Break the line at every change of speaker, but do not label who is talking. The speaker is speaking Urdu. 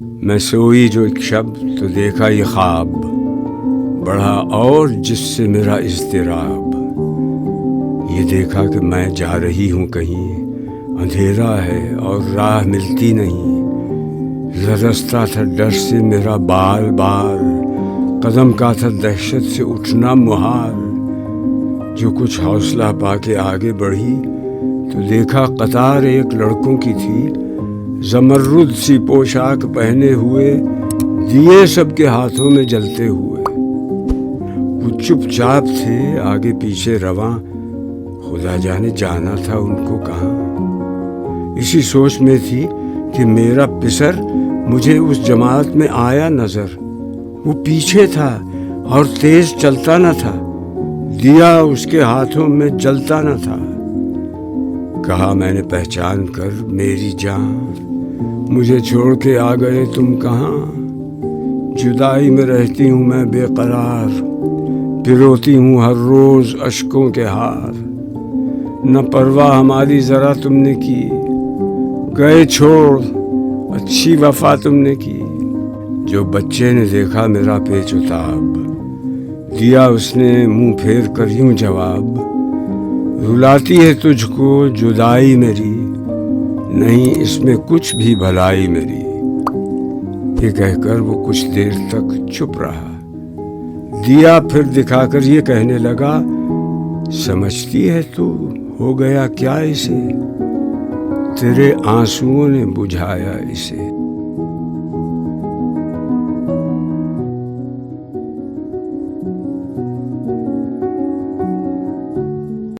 میں سوئی جو ایک شب تو دیکھا یہ خواب، بڑھا اور جس سے میرا اضطراب۔ یہ دیکھا کہ میں جا رہی ہوں کہیں، اندھیرا ہے اور راہ ملتی نہیں۔ لرزتا تھا ڈر سے میرا بال بال، قدم کا تھا دہشت سے اٹھنا محال۔ جو کچھ حوصلہ پا کے آگے بڑھی تو دیکھا قطار ایک لڑکوں کی تھی، زمرد سی پوشاک پہنے ہوئے، دیے سب کے ہاتھوں میں جلتے ہوئے۔ وہ چپ چاپ تھے آگے پیچھے رواں، خدا جانے جانا تھا ان کو کہاں۔ اسی سوچ میں تھی کہ میرا پسر مجھے اس جماعت میں آیا نظر۔ وہ پیچھے تھا اور تیز چلتا نہ تھا، دیا اس کے ہاتھوں میں جلتا نہ تھا۔ کہا میں نے پہچان کر میری جان، مجھے چھوڑ کے آ گئے تم کہاں۔ جدائی میں رہتی ہوں میں بے قرار، پروتی ہوں ہر روز اشکوں کے ہار۔ نہ پرواہ ہماری ذرا تم نے کی، گئے چھوڑ اچھی وفا تم نے کی۔ جو بچے نے دیکھا میرا پیچ و تاب، دیا اس نے منہ پھیر کر یوں جواب۔ رلاتی ہے تجھ کو جدائی میری، نہیں اس میں کچھ بھی بھلائی میری۔ یہ کہہ کر وہ کچھ دیر تک چپ رہا، دیا پھر دکھا کر یہ کہنے لگا، سمجھتی ہے تو ہو گیا کیا اسے، تیرے آنسوؤں نے بجھایا اسے۔